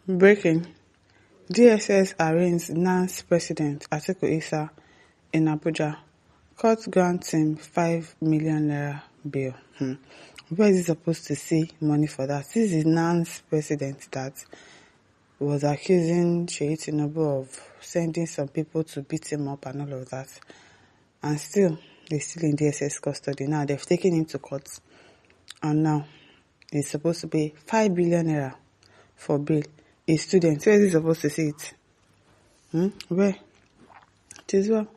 Breaking: DSS arraigns Nans President Atiku Issa in Abuja. Court grants him ₦5 million bail. Where is he supposed to see money for that? This is Nans president that was accusing Sheyi Tinubu of sending some people to beat him up and all of that. And still, they're still in DSS custody. Now they've taken him to court. And now he's supposed to pay ₦5 billion for bail. A student, where is he supposed to see it? Where? It is well.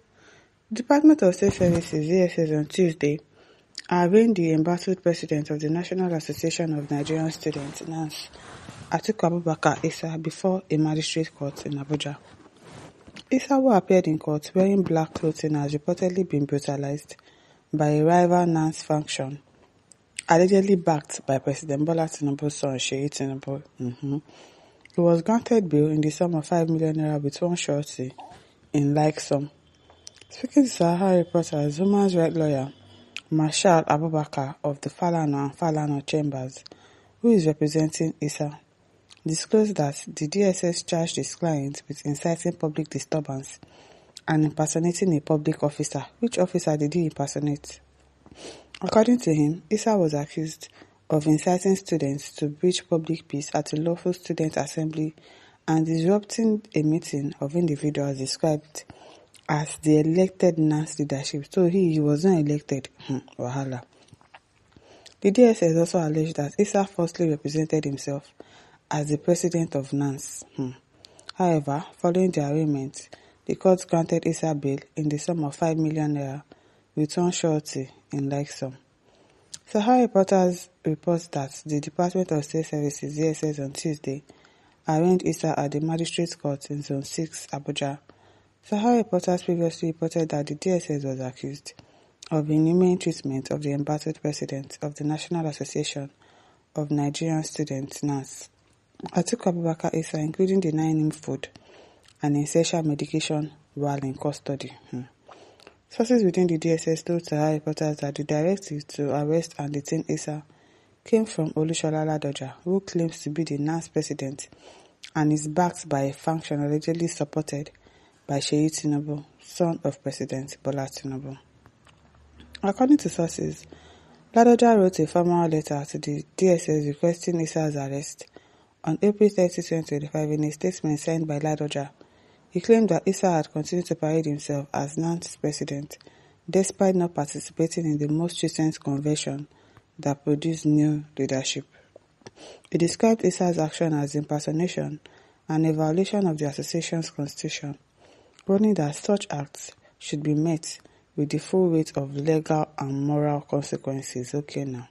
Department of State Services, DSS, on Tuesday, arraigned the embattled president of the National Association of Nigerian Students, Nans, Atiku Abubakar Issa, before a magistrate court in Abuja. Issa, who appeared in court wearing black clothing, has reportedly been brutalized by a rival Nans faction, allegedly backed by President Bola Tinubu's son, Sheyi Tinubu. He was granted bail in the sum of ₦5 million with one surety in like sum. Speaking to Sahara reporters, human rights lawyer Marshal Abubakar of the Falana and Falana Chambers, who is representing Issa, disclosed that the DSS charged his client with inciting public disturbance and impersonating a public officer. Which officer did he impersonate? According to him, Issa was accused of inciting students to breach public peace at a lawful student assembly and disrupting a meeting of individuals described as the elected Nans leadership. So he was not elected. Wahala. The DSS also alleged that Issa falsely represented himself as the president of Nans. However, following the arraignment, the court granted Issa bail in the sum of ₦5 million with one surety in like sum. Sahara reporters report that the Department of State Services, DSS, on Tuesday arraigned Issa at the Magistrates Court in Zone 6, Abuja. Sahara reporters previously reported that the DSS was accused of inhumane treatment of the embattled president of the National Association of Nigerian Students, Nans, Atiku Abubakar Issa, including denying him food and essential medication while in custody. Sources within the DSS told Sahara reporters that the directive to arrest and detain Issa came from Olusola Ladoja, who claims to be the Nans president and is backed by a faction allegedly supported by Sheyi Tinubu, son of President Bola Tinubu. According to sources, Ladoja wrote a formal letter to the DSS requesting Issa's arrest. On April 30, 2025, in a statement signed by Ladoja, he claimed that Issa had continued to parade himself as Nans president, despite not participating in the most recent convention that produced new leadership. He described Issa's action as impersonation and a violation of the association's constitution, warning that such acts should be met with the full weight of legal and moral consequences. Okay now.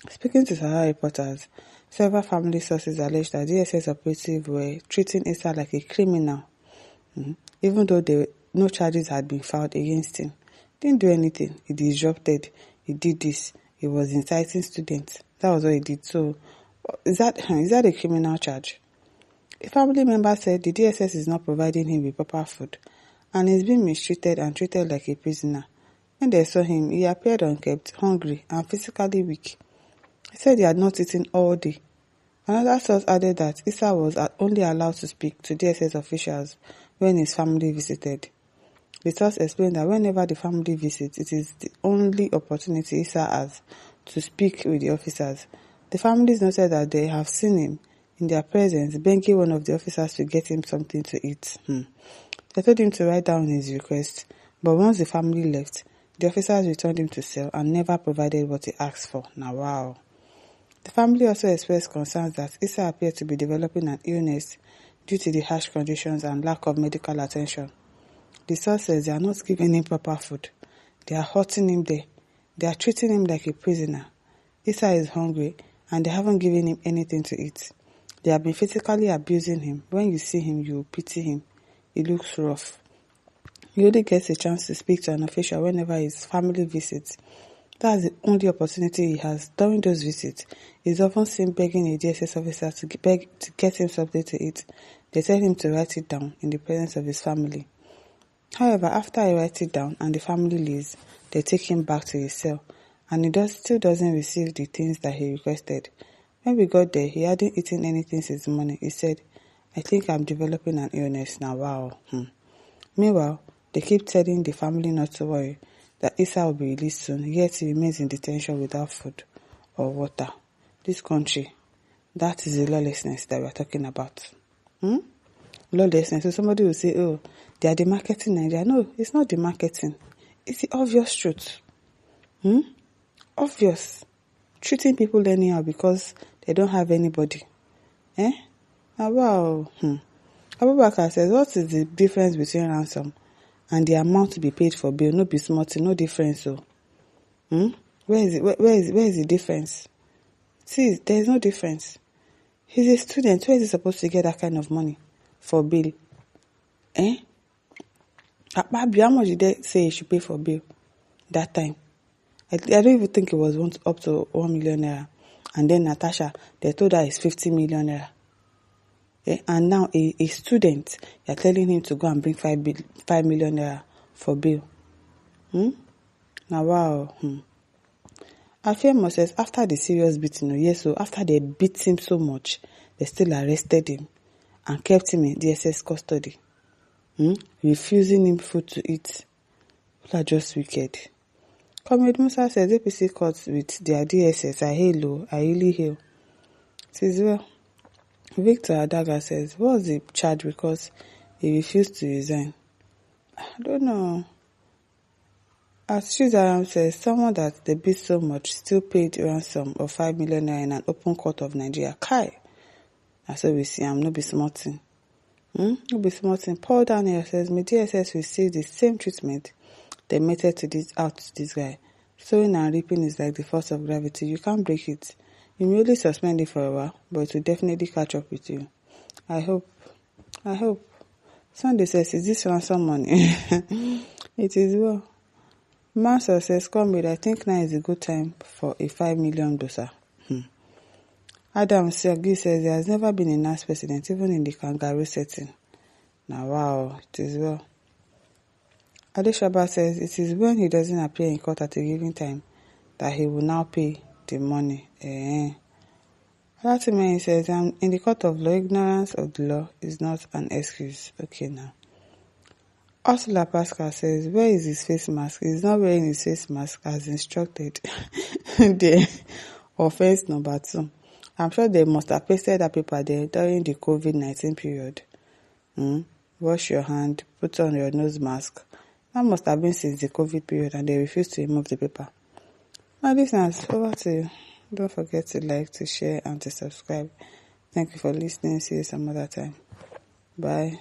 Speaking to Sahara reporters, several family sources alleged that DSS operatives were treating Issa like a criminal, even though no charges had been filed against him. Didn't do anything. He disrupted. He did this. He was inciting students. That was what he did. So, is that a criminal charge? A family member said the DSS is not providing him with proper food and he's being mistreated and treated like a prisoner. When they saw him, he appeared unkempt, hungry, and physically weak. He said he had not eaten all day. Another source added that Issa was only allowed to speak to DSS officials when his family visited. The source explained that whenever the family visits, it is the only opportunity Issa has to speak with the officers. The families noted that they have seen him in their presence begging one of the officers to get him something to eat. They told him to write down his request, but once the family left, the officers returned him to cell and never provided what he asked for. Now, wow. The family also expressed concerns that Issa appeared to be developing an illness due to the harsh conditions and lack of medical attention. The source says they are not giving him proper food. They are hurting him there. They are treating him like a prisoner. Issa is hungry and they haven't given him anything to eat. They have been physically abusing him. When you see him, you will pity him. He looks rough. He only gets a chance to speak to an official whenever his family visits. That's the only opportunity he has. During those visits, he's often seen begging a DSS officer to get him something to eat. They tell him to write it down in the presence of his family. However, after he writes it down and the family leaves, they take him back to his cell, and he still doesn't receive the things that he requested. When we got there, he hadn't eaten anything since the morning. He said, I think I'm developing an illness now. Wow. Meanwhile, they keep telling the family not to worry, that Issa will be released soon, yet he remains in detention without food or water. This country, that is the lawlessness that we're talking about. Lawlessness. So somebody will say, oh, they are the marketing Nigeria. No, it's not the marketing. It's the obvious truth. Obvious. Treating people anyhow because they don't have anybody. Wow. Abubakar says, what is the difference between ransom and the amount to be paid for bail? No be small thing, no difference. So, where is the difference? See, there is no difference. He's a student. Where is he supposed to get that kind of money for bail? How much did they say he should pay for bail that time? I don't even think it was up to 1 million naira. And then Natasha, they told her it's 50 million naira. And now a student, you're telling him to go and bring 5 million naira for bail. Now, wow. Afemo says, after the serious beating, so after they beat him so much, they still arrested him and kept him in DSS custody. Refusing him food to eat. People are just wicked. Comrade Musa says, APC courts with their DSS I really hail. Says, well, Victor Adaga says, what was the charge because he refused to resign? I don't know. As Shizaram says, someone that they beat so much still paid ransom of 5 million naira in an open court of Nigeria. Kai! That's what we see. I'm no be smarting. No be smarting. Paul Daniel says, may DSS receive the same treatment they meted to this guy. Sowing and reaping is like the force of gravity. You can't break it. You may only suspend it for a while, but it will definitely catch up with you. I hope. Sunday says, is this ransom money? It is well. Master says, comrade, I think now is a good time for a 5 million dosa. Adam Sergi says, there has never been a Nans president, even in the kangaroo setting. Now, wow, it is well. Adeshaba says, it is when he doesn't appear in court at a given time that he will now pay the money. Latimene says, in the court of law, ignorance of the law is not an excuse. Okay, now. Ursula Pascal says, where is his face mask? He's not wearing his face mask as instructed. The offense number 2. I'm sure they must have pasted that paper there during the COVID-19 period. Wash your hand, put on your nose mask. That must have been since the COVID period and they refused to remove the paper. Now listeners, over to you. Don't forget to like, to share and to subscribe. Thank you for listening. See you some other time. Bye.